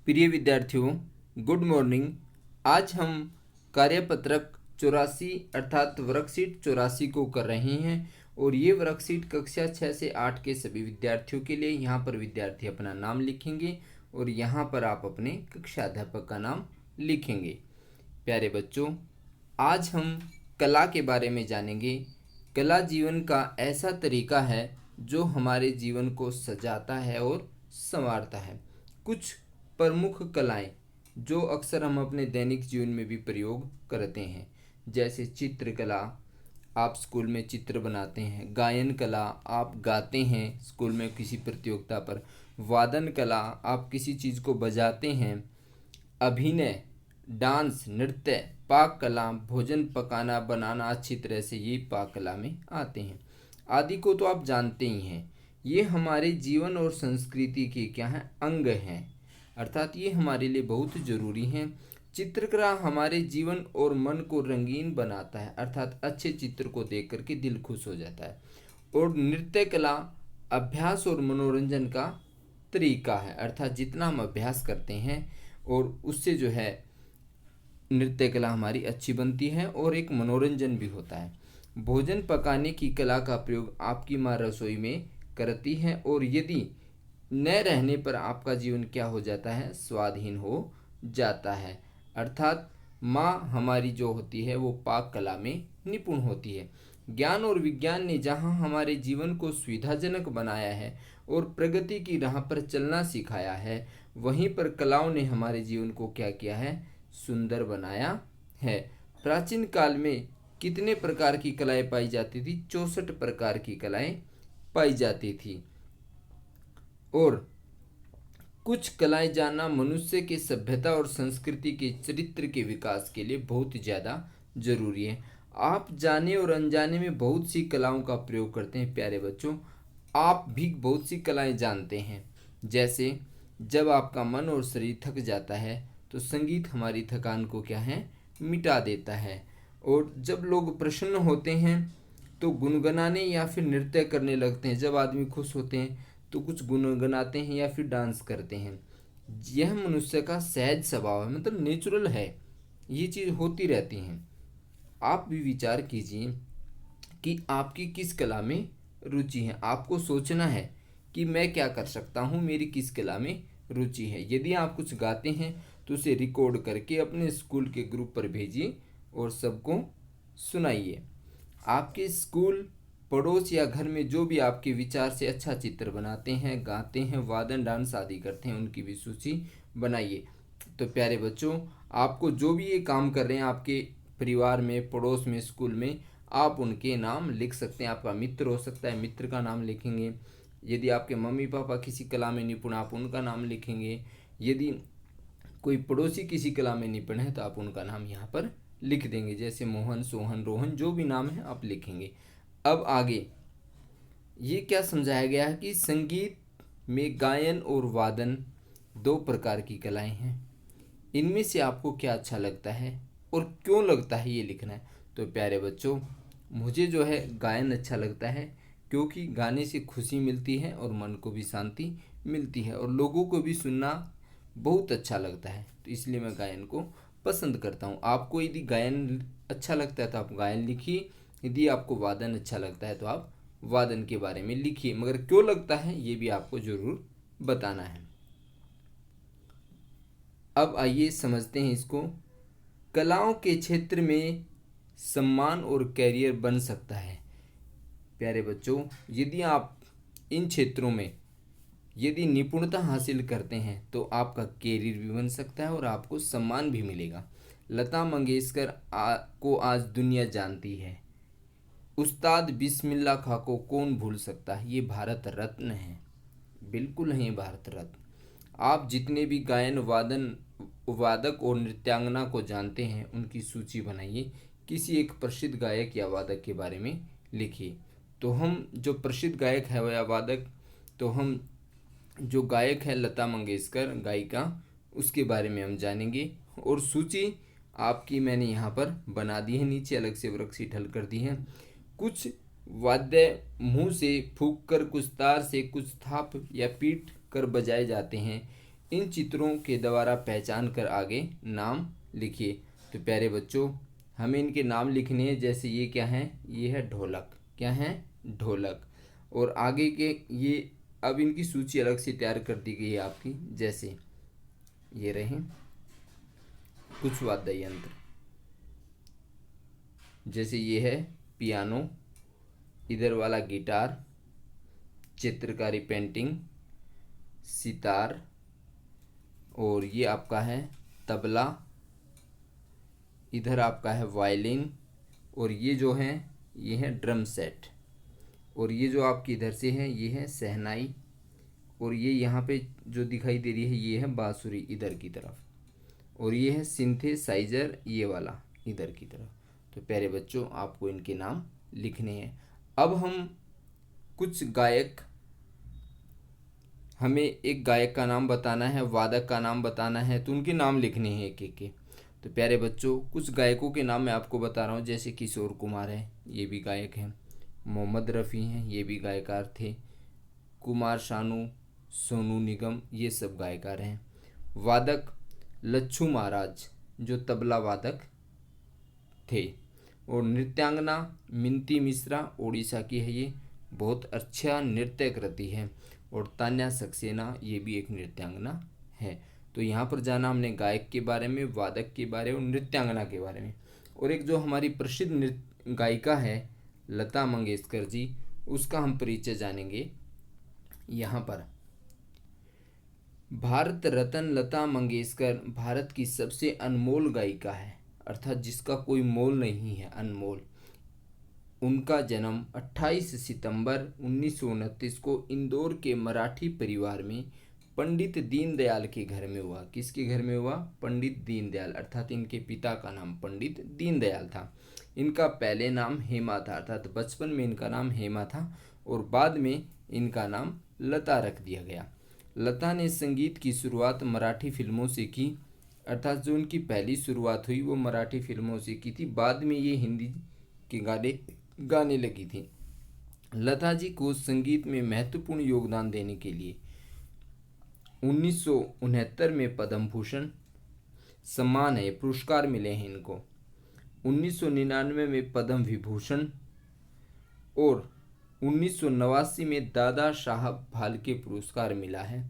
प्रिय विद्यार्थियों, good morning. आज हम कार्यपत्रक 84 अर्थात वर्कशीट 84 को कर रहे हैं और ये वर्कशीट कक्षा 6 से 8 के सभी विद्यार्थियों के लिए। यहाँ पर विद्यार्थी अपना नाम लिखेंगे और यहाँ पर आप अपने कक्षा अध्यापक का नाम लिखेंगे। प्यारे बच्चों, आज हम कला के बारे में जानेंगे। कला जीवन का ऐसा तरीका है जो हमारे जीवन को सजाता है और संवारता है। कुछ प्रमुख कलाएं जो अक्सर हम अपने दैनिक जीवन में भी प्रयोग करते हैं, जैसे चित्रकला, आप स्कूल में चित्र बनाते हैं। गायन कला, आप गाते हैं स्कूल में किसी प्रतियोगिता पर। वादन कला, आप किसी चीज़ को बजाते हैं। अभिनय, डांस, नृत्य, पाक कला, भोजन पकाना बनाना अच्छी तरह से, ये पाक कला में आते हैं। आदि को तो आप जानते ही हैं। ये हमारे जीवन और संस्कृति के क्या हैं, अंग हैं, अर्थात ये हमारे लिए बहुत ज़रूरी हैं। चित्रकला हमारे जीवन और मन को रंगीन बनाता है, अर्थात अच्छे चित्र को देख करके दिल खुश हो जाता है। और नृत्य कला अभ्यास और मनोरंजन का तरीका है, अर्थात जितना हम अभ्यास करते हैं और उससे जो है नृत्य कला हमारी अच्छी बनती है और एक मनोरंजन भी होता है। भोजन पकाने की कला का प्रयोग आपकी माँ रसोई में करती है और यदि न रहने पर आपका जीवन क्या हो जाता है, स्वाधीन हो जाता है। अर्थात माँ हमारी जो होती है वो पाक कला में निपुण होती है। ज्ञान और विज्ञान ने जहाँ हमारे जीवन को सुविधाजनक बनाया है और प्रगति की राह पर चलना सिखाया है, वहीं पर कलाओं ने हमारे जीवन को क्या किया है, सुंदर बनाया है। प्राचीन काल में कितने प्रकार की कलाएं पाई जाती थी? 64 प्रकार की कलाएं पाई जाती थी। और कुछ कलाएं जानना मनुष्य के सभ्यता और संस्कृति के चरित्र के विकास के लिए बहुत ज़्यादा जरूरी है। आप जाने और अनजाने में बहुत सी कलाओं का प्रयोग करते हैं। प्यारे बच्चों, आप भी बहुत सी कलाएं जानते हैं। जैसे जब आपका मन और शरीर थक जाता है तो संगीत हमारी थकान को क्या है, मिटा देता है। और जब लोग प्रसन्न होते हैं तो गुनगुनाने या फिर नृत्य करने लगते हैं। जब आदमी खुश होते हैं तो कुछ गुनगुनाते हैं या फिर डांस करते हैं। यह मनुष्य का सहज स्वभाव है, मतलब नेचुरल है, ये चीज़ होती रहती हैं। आप भी विचार कीजिए कि आपकी किस कला में रुचि है। आपको सोचना है कि मैं क्या कर सकता हूँ, मेरी किस कला में रुचि है। यदि आप कुछ गाते हैं तो उसे रिकॉर्ड करके अपने स्कूल के ग्रुप पर भेजिए और सबको सुनाइए। आपके स्कूल, पड़ोस या घर में जो भी आपके विचार से अच्छा चित्र बनाते हैं, गाते हैं, वादन डांस आदि करते हैं, उनकी भी सूची बनाइए। तो प्यारे बच्चों, आपको जो भी ये काम कर रहे हैं आपके परिवार में, पड़ोस में, स्कूल में, आप उनके नाम लिख सकते हैं। आपका मित्र हो सकता है, मित्र का नाम लिखेंगे। यदि आपके मम्मी पापा किसी कला में निपुण, आप उनका नाम लिखेंगे। यदि कोई पड़ोसी किसी कला में निपुण है तो आप उनका नाम यहाँ पर लिख देंगे। जैसे मोहन, सोहन, रोहन, जो भी नाम है आप लिखेंगे। अब आगे ये क्या समझाया गया है कि संगीत में गायन और वादन दो प्रकार की कलाएं हैं। इनमें से आपको क्या अच्छा लगता है और क्यों लगता है, ये लिखना है। तो प्यारे बच्चों, मुझे जो है गायन अच्छा लगता है, क्योंकि गाने से खुशी मिलती है और मन को भी शांति मिलती है और लोगों को भी सुनना बहुत अच्छा लगता है, तो इसलिए मैं गायन को पसंद करता हूँ। आपको यदि गायन अच्छा लगता है तो आप गायन लिखिए। यदि आपको वादन अच्छा लगता है तो आप वादन के बारे में लिखिए, मगर क्यों लगता है ये भी आपको ज़रूर बताना है। अब आइए समझते हैं इसको। कलाओं के क्षेत्र में सम्मान और कैरियर बन सकता है। प्यारे बच्चों, यदि आप इन क्षेत्रों में यदि निपुणता हासिल करते हैं तो आपका कैरियर भी बन सकता है और आपको सम्मान भी मिलेगा। लता मंगेशकर को आज दुनिया जानती है। उस्ताद बिस्मिल्लाह खां को कौन भूल सकता है, ये भारत रत्न है, बिल्कुल हैं भारत रत्न। आप जितने भी गायन वादक और नृत्यांगना को जानते हैं उनकी सूची बनाइए। किसी एक प्रसिद्ध गायक या वादक के बारे में लिखिए। तो हम जो प्रसिद्ध गायक है या वादक, तो हम जो गायक है लता मंगेशकर गायिका, उसके बारे में हम जानेंगे। और सूची आपकी मैंने यहाँ पर बना दी है, नीचे अलग से वर्कशीट हल कर दी है। कुछ वाद्य मुंह से फूंक कर, कुछ तार से, कुछ थाप या पीट कर बजाए जाते हैं। इन चित्रों के द्वारा पहचान कर आगे नाम लिखिए। तो प्यारे बच्चों, हमें इनके नाम लिखने हैं। जैसे ये क्या है, ये है ढोलक। क्या है, ढोलक। और आगे के ये, अब इनकी सूची अलग से तैयार कर दी गई है आपकी। जैसे ये रहे कुछ वाद्य यंत्र, जैसे ये है पियानो, इधर वाला गिटार, चित्रकारी पेंटिंग, सितार, और ये आपका है तबला, इधर आपका है वायलिन, और ये जो है ये है ड्रम सेट, और ये जो आपकी इधर से है ये है शहनाई, और ये यहाँ पे जो दिखाई दे रही है ये है बांसुरी इधर की तरफ, और ये है सिंथेसाइजर ये वाला इधर की तरफ। तो प्यारे बच्चों, आपको इनके नाम लिखने हैं। अब हम कुछ गायक, हमें एक गायक का नाम बताना है, वादक का नाम बताना है, तो उनके नाम लिखने हैं एक एक के। तो प्यारे बच्चों, कुछ गायकों के नाम मैं आपको बता रहा हूँ। जैसे किशोर कुमार है, ये भी गायक हैं। मोहम्मद रफ़ी हैं, ये भी गायकार थे। कुमार शानू, सोनू निगम, ये सब गायकार हैं। वादक लच्छू महाराज, जो तबला वादक थे। और नृत्यांगना मिंती मिश्रा, ओडिशा की है, ये बहुत अच्छा नृत्य करती है। और तान्या सक्सेना, ये भी एक नृत्यांगना है। तो यहाँ पर जाना हमने गायक के बारे में, वादक के बारे में और नृत्यांगना के बारे में। और एक जो हमारी प्रसिद्ध नृत्य गायिका है लता मंगेशकर जी, उसका हम परिचय जानेंगे यहाँ पर। भारत रत्न लता मंगेशकर भारत की सबसे अनमोल गायिका है, अर्थात जिसका कोई मोल नहीं है, अनमोल। उनका जन्म 28 सितंबर 1929 को इंदौर के मराठी परिवार में पंडित दीनदयाल के घर में हुआ। किसके घर में हुआ? पंडित दीनदयाल, अर्थात इनके पिता का नाम पंडित दीनदयाल था। इनका पहले नाम हेमा था, अर्थात बचपन में इनका नाम हेमा था, और बाद में इनका नाम लता रख दिया गया। लता ने संगीत की शुरुआत मराठी फिल्मों से की, अर्थात जो उनकी पहली शुरुआत हुई वो मराठी फिल्मों से की थी। बाद में ये हिंदी के गाने गाने लगी थी। लता जी को संगीत में महत्वपूर्ण योगदान देने के लिए 1969 में पद्म भूषण सम्मान है, पुरस्कार मिले हैं इनको। 1999 में पद्म विभूषण, और 1989 में दादा साहब फाल्के पुरस्कार मिला है,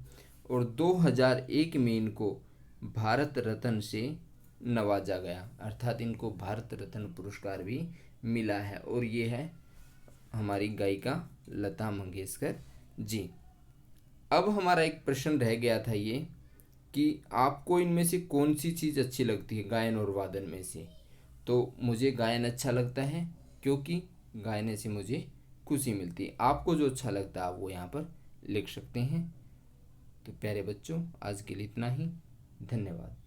और 2001 में इनको भारत रत्न से नवाजा गया, अर्थात इनको भारत रत्न पुरस्कार भी मिला है। और ये है हमारी गायिका लता मंगेशकर जी। अब हमारा एक प्रश्न रह गया था ये कि आपको इनमें से कौन सी चीज़ अच्छी लगती है गायन और वादन में से। तो मुझे गायन अच्छा लगता है, क्योंकि गायने से मुझे खुशी मिलती है। आपको जो अच्छा लगता है आप वो यहाँ पर लिख सकते हैं। तो प्यारे बच्चों, आज के लिए इतना ही। धन्यवाद।